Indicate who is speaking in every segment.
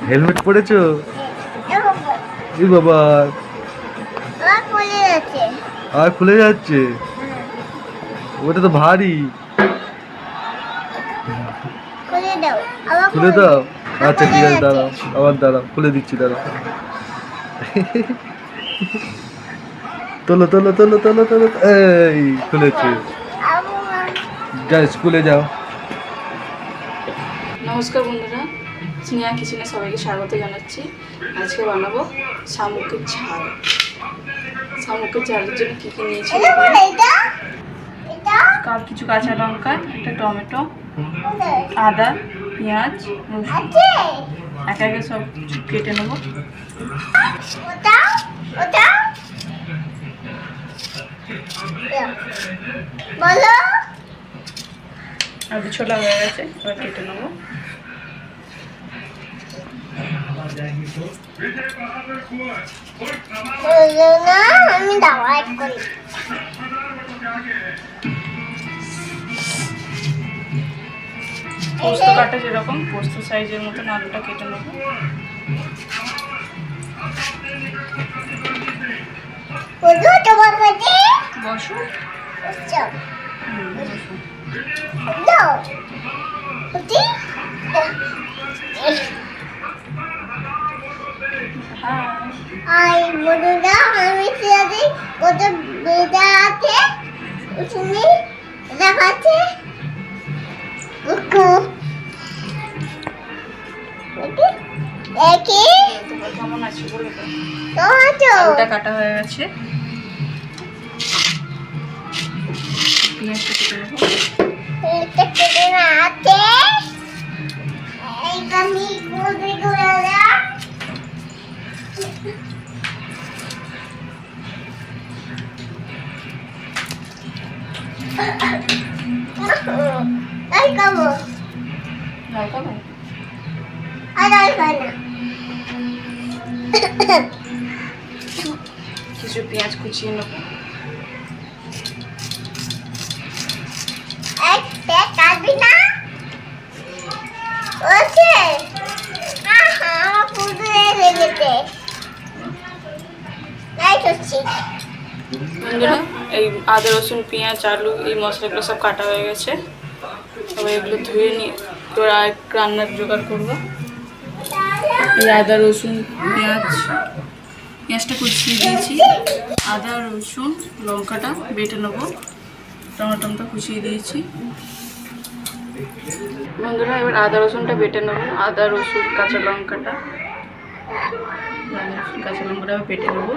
Speaker 1: Helmet পরেছো? এ বাবা, আর খুলে যাচ্ছে। ওটা তো ভারী। খুলে দাও। আচ্ছা ঠিক আছে, দাঁড়াও, আবার দাঁড়াও, খুলে দিচ্ছি, দাঁড়াও। তোলো তোলো তোলো তোলো তোলো, এই খুলেছে। যাও স্কুলে যাও।
Speaker 2: নমস্কার বন্ধুরা, স্নেহা কিচেনে সবাইকে স্বাগত জানাচ্ছি। আজকে বানাবো শামুকের ঝাল। শামুকের ঝালের জন্য কী কী নিয়েছি, কিছু কাঁচা লঙ্কা, একটা টমেটো, আদা, পেঁয়াজ, রসুন, একে একে সব কিছু কেটে নেবো। আর ছোলা হয়ে গেছে, এবার কেটে নেবো।
Speaker 3: আমি দাওয়াত করি।
Speaker 2: পোস্ত কাটা যেরকম পোস্ত সাইজের মতো আলুটা কেটে নেবো। বসো।
Speaker 3: আমি কত বেদা আছে শুনি দেখাচ্ছে।
Speaker 2: কেমন আছে বলে
Speaker 3: তো
Speaker 2: আলুটা কাটা হয়ে গেছে, পেঁয়াজটা কেটে নেবো। কিছু পেঁয়াজ কুচিয়ে নেবো। বন্ধুরা, এই আদা রসুন পেঁয়াজ আলু এই মশলাগুলো সব কাটা হয়ে গেছে। এবার এগুলো ধুয়ে নিয়ে এবার আর রান্নার জোগাড় করবো। এই আদা রসুন পেঁয়াজটা কুচিয়ে দিয়েছি, আদা রসুন লঙ্কাটা বেটে নেবো, টমেটোটা কুচিয়ে দিয়েছি। বন্ধুরা, এবার আদা রসুনটা বেটে নেবো। আদা রসুন কাঁচা লঙ্কাটা বেটে নেবো।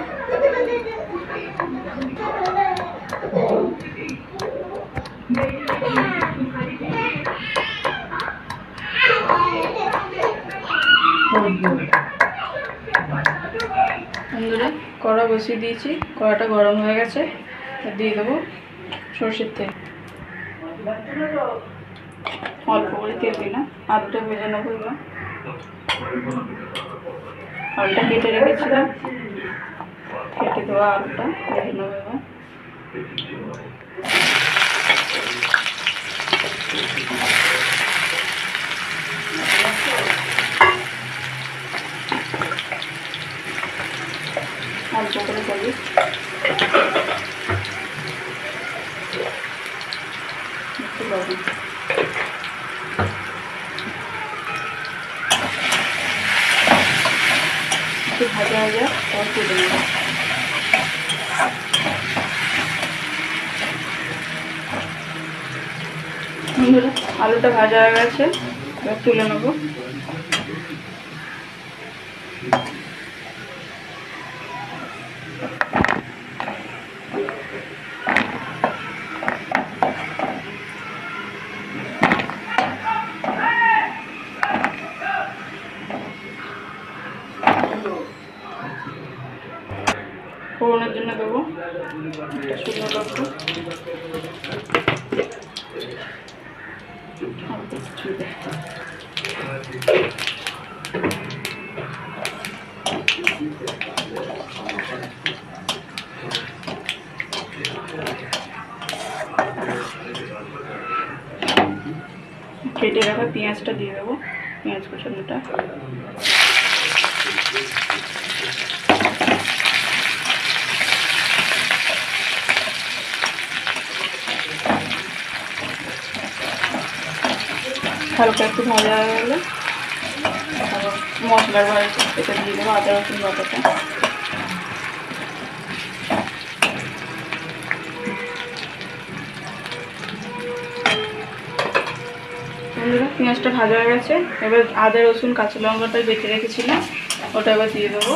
Speaker 2: বন্ধুরা, কড়া বসিয়ে দিয়েছি, কড়াটা গরম হয়ে গেছে, দিয়ে দেবো সরষের তেল। অল্প করে তেল দিলাম, আলুটা ভেজে নেবো। এবার আলুটা কেটে রেখেছিলাম, কেটে দেওয়া আলুটা ভেজে নেবো। এবার অল্প করে হলুদ, একটু লবণ, একটু ভাজা ভাজা পর তুলে নেব। আলুটা ভাজা হয়ে গেছে, এবার তুলে নেবো। ফোড়নের জন্য দেবো শুকনো লঙ্কা, কেটে রাখা পেঁয়াজটা দিয়ে দেবো। পেঁয়াজ কুচানোটা। হালকা একটু ভাজা হয়ে গেলে মশলার এটা দিয়ে দেবো, আদা রসুন বাটাটা। পেঁয়াজটা ভাজা হয়ে গেছে, এবার আদা রসুন কাঁচা লঙ্কাটা বেটে রেখেছিলাম ওটা এবার দিয়ে দেবো।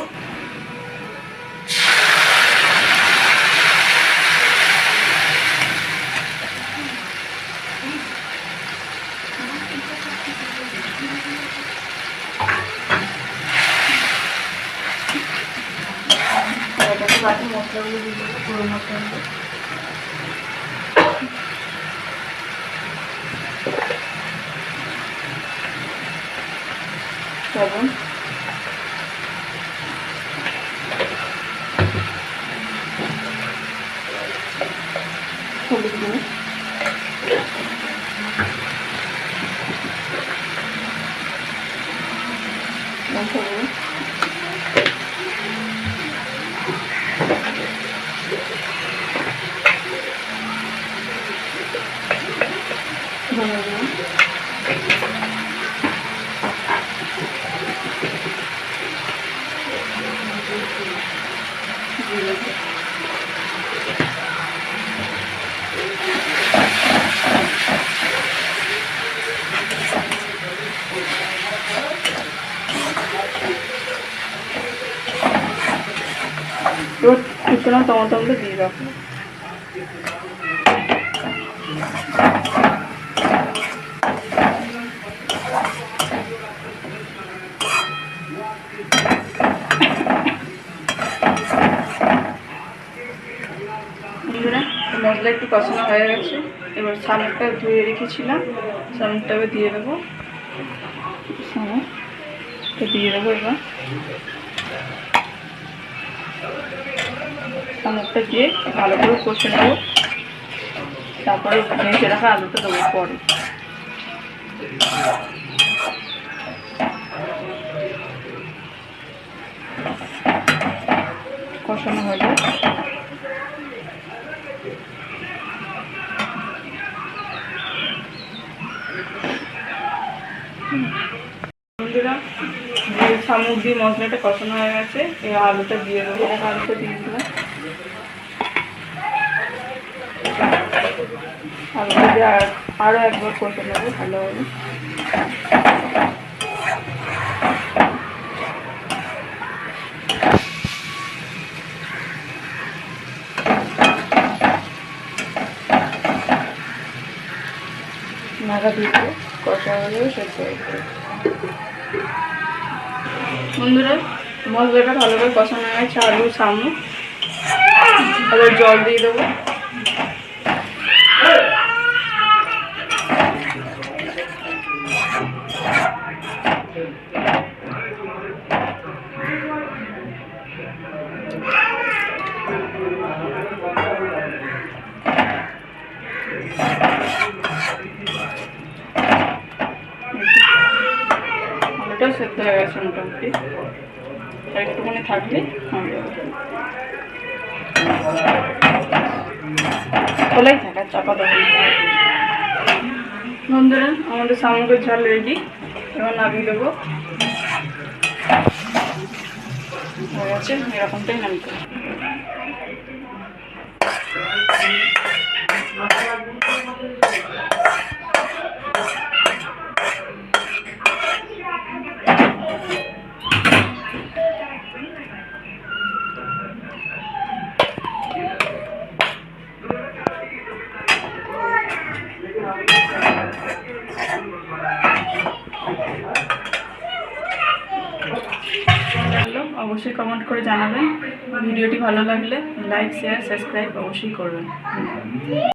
Speaker 2: বাকি মশলাগুলো দিয়ে দেবো, পুরো মশলাগুলো। লবণ, হলুদ গুঁড়ো, লঙ্কা গুঁড়ো, ধনে গুঁড়ো, এবার কুচানো টমেটোগুলো দিয়ে দাও। মশলা একটু কষানো হয়ে গেছে, এবার শামুকটা ধুয়ে রেখেছিলাম, শামুকটাকে দিয়ে দেবো। শামুকটা দিয়ে দেবো এবার, শামুকটা দিয়ে ভালো করে কষে নেবো, তারপরে ভেজে রাখা আলুটা দেবো পরে। কষানো হয়ে যায়, শামুক দিয়ে মশলাটা কষানো হয়ে গেছে, এই আলুটা দিয়ে দেবো। আলুটা দিয়ে দিলাম, আলুটা দিয়ে আরও একবার কষে নেবো ভালোভাবে। নাড়া দিয়ে কষা হয়ে যাবে, সেদ্ধ হয়ে যাবে। বন্ধুরা মশলাটা ভালো করে কষানো হয়ে গেছে, আলু শামুক, এবার জল দিয়ে দেবো। আলুটা সেদ্ধ হয়ে গেছে মোটামুটি, আর একটুখানি থাকলে খোলাই থাকা চাপা দেবো। বন্ধুরা আমাদের শামুকের ঝাল রেডি, এবার নামিয়ে দেবো। হয়ে গেছে, এরকমটাই নামতে হবে। অবশ্যই কমেন্ট করে জানাবেন, ভিডিওটি ভালো লাগলে লাইক শেয়ার সাবস্ক্রাইব অবশ্যই করবেন।